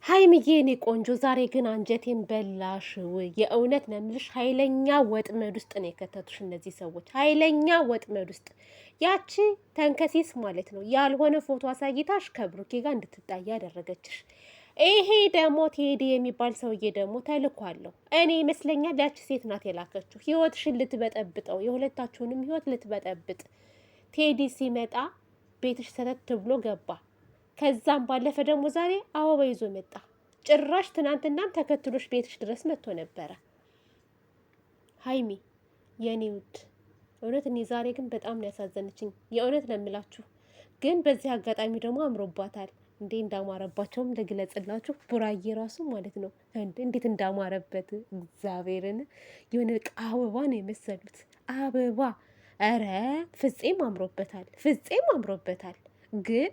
ሀይሚዬ እኔ ቆንጆ ዛሬ ግን አንጀቴን በላሽው። የእውነት ነው የምልሽ፣ ኃይለኛ ወጥመድ ውስጥ ነው የከተቱሽ እነዚህ ሰዎች፣ ኃይለኛ ወጥመድ ውስጥ። ያቺ ተንከሲስ ማለት ነው ያልሆነ ፎቶ አሳይታሽ ከብሩኬ ጋር እንድትጣይ ያደረገችሽ። ይሄ ደግሞ ቴዲ የሚባል ሰውዬ ደግሞ ተልኳለሁ እኔ ይመስለኛል። ያቺ ሴት ናት የላከችው ህይወትሽን ልትበጠብጠው፣ የሁለታችሁንም ህይወት ልትበጠብጥ። ቴዲ ሲመጣ ቤትሽ ሰተት ብሎ ገባ። ከዛም ባለፈ ደግሞ ዛሬ አበባ ይዞ መጣ። ጭራሽ ትናንትናም ተከትሎሽ ቤትሽ ድረስ መጥቶ ነበረ። ሀይሚ የኔ ውድ እውነት እኔ ዛሬ ግን በጣም ነው ያሳዘነችኝ። የእውነት ነው የምላችሁ። ግን በዚህ አጋጣሚ ደግሞ አምሮባታል። እንዴ እንዳማረባቸውም ልግለጽላችሁ። ቡራዬ ራሱ ማለት ነው እንዴት እንዳማረበት እግዚአብሔርን። የሆነ አበባ ነው የመሰሉት አበባ። ኧረ ፍፄም አምሮበታል፣ ፍፄም አምሮበታል ግን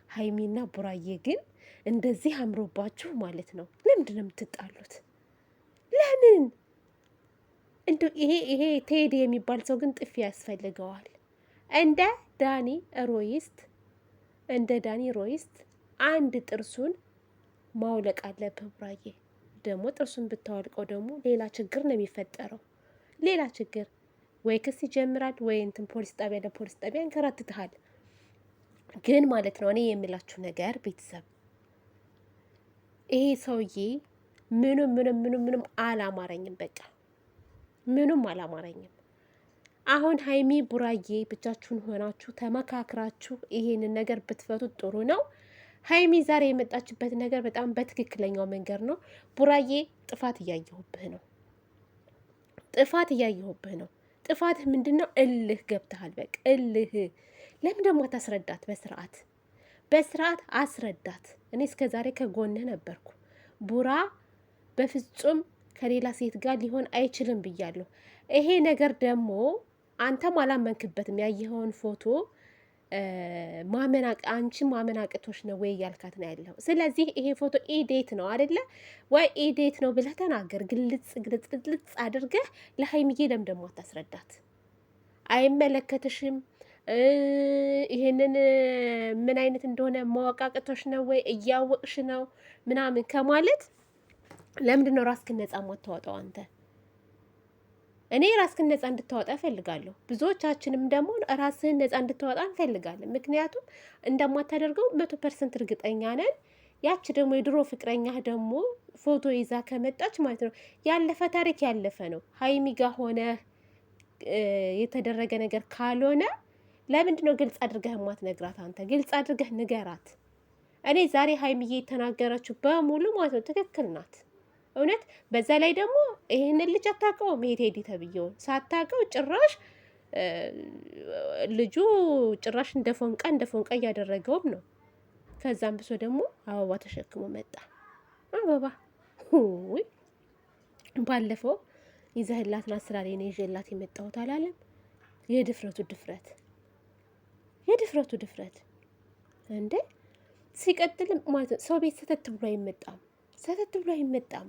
ሀይሚና ቡራዬ ግን እንደዚህ አምሮባችሁ ማለት ነው። ለምንድን ነው የምትጣሉት? ለምን? እንደው ይሄ ቴዲ የሚባል ሰው ግን ጥፊ ያስፈልገዋል። እንደ ዳኒ ሮይስት አንድ ጥርሱን ማውለቅ አለብህ ቡራዬ። ደግሞ ጥርሱን ብታወልቀው ደግሞ ሌላ ችግር ነው የሚፈጠረው። ሌላ ችግር ወይ ክስ ይጀምራል ወይ እንትን ፖሊስ ጣቢያ ለፖሊስ ጣቢያ እንከራትትሃል። ግን ማለት ነው እኔ የምላችሁ ነገር ቤተሰብ፣ ይሄ ሰውዬ ምንም አላማረኝም። በቃ ምንም አላማረኝም። አሁን ሀይሚ ቡራዬ ብቻችሁን ሆናችሁ ተመካክራችሁ ይሄንን ነገር ብትፈቱት ጥሩ ነው። ሀይሚ ዛሬ የመጣችበት ነገር በጣም በትክክለኛው መንገድ ነው። ቡራዬ ጥፋት እያየሁብህ ነው። ጥፋትህ ምንድን ነው? እልህ ገብተሃል። በቃ እልህ። ለምን ደግሞ አታስረዳት? በስርዓት አስረዳት። እኔ እስከ ዛሬ ከጎንህ ነበርኩ። ቡራ በፍጹም ከሌላ ሴት ጋር ሊሆን አይችልም ብያለሁ። ይሄ ነገር ደግሞ አንተም አላመንክበትም። ያየኸውን ፎቶ አንቺ ማመን አቅቶሽ ነው ወይ እያልካት ነው ያለው። ስለዚህ ይሄ ፎቶ ኢዴት ነው አይደለ ወይ? ኢዴት ነው ብለህ ተናገር። ግልጽ አድርገህ ለሀይሚዬ ለምን ደግሞ አታስረዳት? አይመለከትሽም። ይሄንን ምን አይነት እንደሆነ ማወቅ አቅቶሽ ነው ወይ እያወቅሽ ነው ምናምን ከማለት ለምንድን ነው ራስክን ነጻ ማታወጣው አንተ? እኔ ራስክን ነጻ እንድታወጣ እፈልጋለሁ። ብዙዎቻችንም ደግሞ ራስህን ነጻ እንድታወጣ እንፈልጋለን። ምክንያቱም እንደማታደርገው 100% እርግጠኛ ነን። ያች ደግሞ የድሮ ፍቅረኛህ ደግሞ ፎቶ ይዛ ከመጣች ማለት ነው ያለፈ ታሪክ ያለፈ ነው። ሀይሚ ጋ ሆነ የተደረገ ነገር ካልሆነ ለምንድን ነው ግልጽ አድርገህ ማትነግራት? አንተ ግልጽ አድርገህ ንገራት። እኔ ዛሬ ሀይሚዬ የተናገረችው በሙሉ ማለት ነው ትክክል ናት። እውነት በዛ ላይ ደግሞ ይህንን ልጅ አታውቀውም። ይሄ ቴዲ ተብዬውን ሳታውቀው ጭራሽ ልጁ ጭራሽ እንደ ፎንቃ እያደረገውም ነው። ከዛም ብሶ ደግሞ አበባ ተሸክሞ መጣ። አበባ ሁይ ባለፈው ይዘህላት ና ስላለ ነው ይዤላት የመጣሁት አላለም? የድፍረቱ ድፍረት እንዴ! ሲቀጥልም ማለት ነው ሰው ቤት ሰተት ብሎ አይመጣም።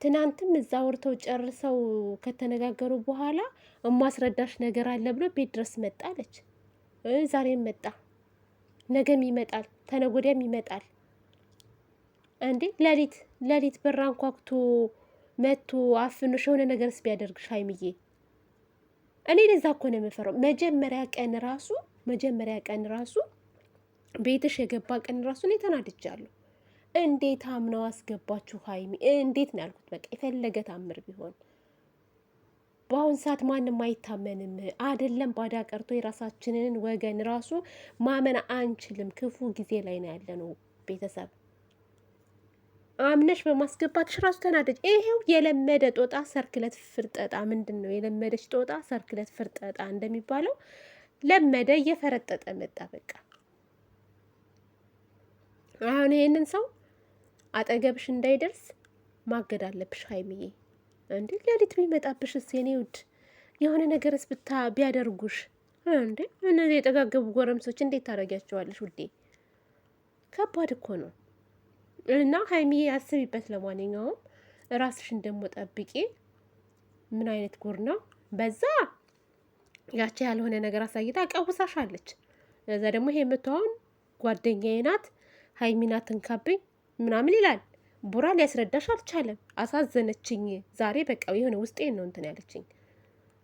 ትናንትም እዛ ወርተው ጨርሰው ከተነጋገሩ በኋላ እማስረዳሽ ነገር አለ ብሎ ቤት ድረስ መጣለች። ዛሬም መጣ፣ ነገም ይመጣል፣ ተነጎዳም ይመጣል። እንዴ ሌሊት በር አንኳኩቶ መቶ አፍኖሽ የሆነ ነገርስ ቢያደርግሽ ሀይሚዬ? እኔ ለዛ እኮ ነው የምፈራው። መጀመሪያ ቀን ራሱ ቤትሽ የገባ ቀን ራሱ እኔ ተናድጃለሁ። እንዴት አምነው አስገባችሁ ሀይሚ? እንዴት ነው ያልኩት። በቃ የፈለገ ታምር ቢሆን በአሁን ሰዓት ማንም አይታመንም። አይደለም ባዳ ቀርቶ የራሳችንን ወገን ራሱ ማመን አንችልም። ክፉ ጊዜ ላይ ነው ያለነው ቤተሰብ። አምነሽ በማስገባትሽ ራሱ ተናደጅ። ይሄው የለመደ ጦጣ ሰርክለት ፍርጠጣ። ምንድን ነው የለመደች ጦጣ ሰርክለት ፍርጠጣ እንደሚባለው ለመደ፣ እየፈረጠጠ መጣ። በቃ አሁን ይሄንን ሰው አጠገብሽ እንዳይደርስ ማገድ አለብሽ ሀይሚዬ። እንዴ ሌሊት ቢመጣብሽስ የኔ ውድ የሆነ ነገርስ ቢያደርጉሽ እንዴ? እነዚህ የጠጋገቡ ጎረምሶች እንዴት ታደርጊያቸዋለሽ ውዴ? ከባድ እኮ ነው። እና ሀይሚዬ አስቢበት። ለማንኛውም ራስሽን ደግሞ ጠብቂ። ምን አይነት ጉር ነው በዛ? ያቺ ያልሆነ ነገር አሳይታ ቀውሳሻለች። እዛ ደግሞ ይሄ የምትሆን ጓደኛዬ ናት ሀይሚን አትንካብኝ ምናምን ይላል። ቡራ ሊያስረዳሽ አልቻለም። አሳዘነችኝ ዛሬ በቃ የሆነ ውስጤን ነው እንትን ያለችኝ።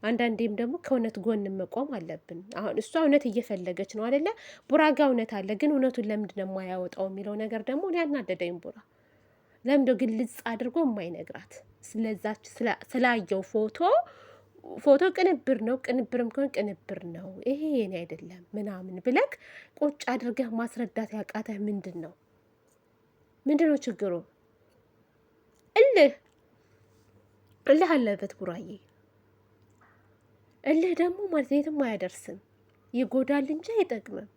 አንዳንዴም ደግሞ ከእውነት ጎን መቆም አለብን። አሁን እሷ እውነት እየፈለገች ነው አይደለ? ቡራ ጋ እውነት አለ፣ ግን እውነቱን ለምንድን ነው የማያወጣው የሚለው ነገር ደግሞ እኔ ያናደደኝ። ቡራ ለምንድን ነው ግልጽ አድርጎ የማይነግራት? ስለዛች ስላየው ፎቶ ቅንብር ነው፣ ቅንብርም ከሆነ ቅንብር ነው፣ ይሄ የኔ አይደለም ምናምን ብለክ ቁጭ አድርገህ ማስረዳት ያቃተህ ምንድን ነው? ምንድን ነው ችግሩ? እልህ አለበት ቡራዬ። እልህ ደግሞ ማለት የትም አያደርስም፣ ይጎዳል እንጂ አይጠቅምም።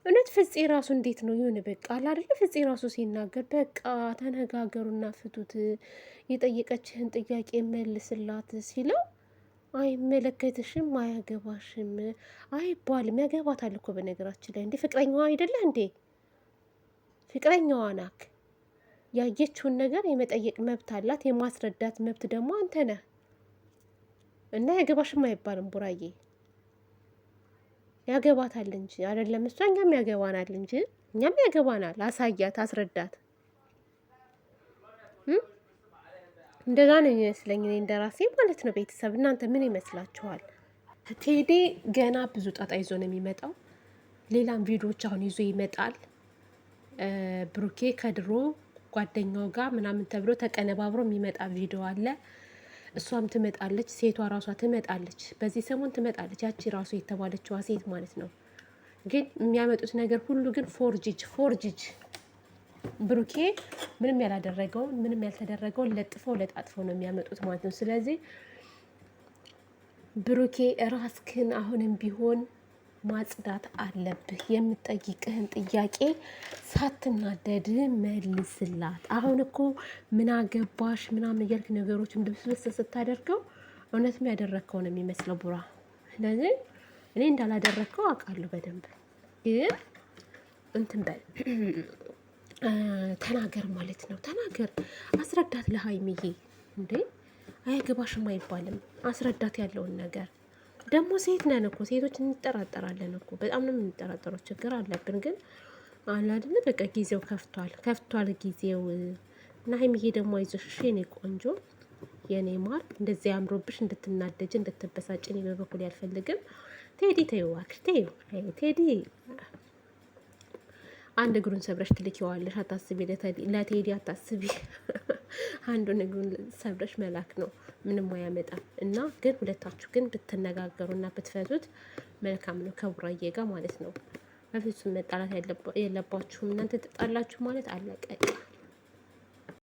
እውነት ፍፄ ራሱ እንዴት ነው ይሁን በቃ አላደለ ፍፄ ራሱ ሲናገር በቃ ተነጋገሩና ፍቱት፣ የጠየቀችህን ጥያቄ መልስላት ሲለው አይመለከትሽም፣ አያገባሽም አይባልም። ያገባታል እኮ በነገራችን ላይ እንዴ፣ ፍቅረኛዋ አይደለ እንዴ? ፍቅረኛዋ ናክ። ያየችውን ነገር የመጠየቅ መብት አላት፣ የማስረዳት መብት ደግሞ አንተ ነህ። እና ያገባሽም አይባልም ቡራዬ፣ ያገባታል እንጂ አይደለም እሷ፣ እኛም ያገባናል እንጂ እኛም ያገባናል። አሳያት፣ አስረዳት። እንደዛ ነው የሚመስለኝ እኔ እንደራሴ ማለት ነው። ቤተሰብ እናንተ ምን ይመስላችኋል? ቴዲ ገና ብዙ ጣጣ ይዞ ነው የሚመጣው። ሌላም ቪዲዮዎች አሁን ይዞ ይመጣል። ብሩኬ ከድሮ ጓደኛው ጋር ምናምን ተብሎ ተቀነባብሮ የሚመጣ ቪዲዮ አለ። እሷም ትመጣለች፣ ሴቷ ራሷ ትመጣለች፣ በዚህ ሰሞን ትመጣለች። ያቺ ራሱ የተባለችዋ ሴት ማለት ነው። ግን የሚያመጡት ነገር ሁሉ ግን ፎርጅጅ ብሩኬ ምንም ያላደረገውን ምንም ያልተደረገውን ለጥፈው ለጣጥፈው ነው የሚያመጡት ማለት ነው። ስለዚህ ብሩኬ ራስክን አሁንም ቢሆን ማጽዳት አለብህ። የምጠይቅህን ጥያቄ ሳትናደድ መልስላት። አሁን እኮ ምን አገባሽ ምናምን እያልክ ነገሮችን ድብስብስ ስታደርገው እውነትም ያደረግከው ነው የሚመስለው ቡራ። ስለዚህ እኔ እንዳላደረግከው አውቃለሁ በደንብ። ግን እንትን በል ተናገር ማለት ነው። ተናገር፣ አስረዳት ለሀይሚዬ። እንዴ አያገባሽም አይባልም። አስረዳት ያለውን ነገር። ደግሞ ሴት ነን እኮ ሴቶች እንጠራጠራለን እኮ በጣም ነው የምንጠራጠረው። ችግር አለብን ግን አላድን በቃ ጊዜው ከፍቷል ጊዜው። እና ሀይሚዬ ደግሞ አይዞሽ የኔ ቆንጆ የኔ ማር፣ እንደዚህ አምሮብሽ እንድትናደጅ እንድትበሳጭ እኔ በበኩል ያልፈልግም። ቴዲ ተይው እባክሽ ተይው። ቴዲ አንድ እግሩን ሰብረሽ ትልኪዋለሽ፣ አታስቢ። ለቴዲ አታስቢ። አንዱን እግሩን ሰብረሽ መላክ ነው፣ ምንም አያመጣም። እና ግን ሁለታችሁ ግን ብትነጋገሩና ብትፈቱት መልካም ነው፣ ከቡራዬ ጋር ማለት ነው። በፍጹም መጣላት የለባችሁም። እናንተ ተጣላችሁ ማለት አለቀ።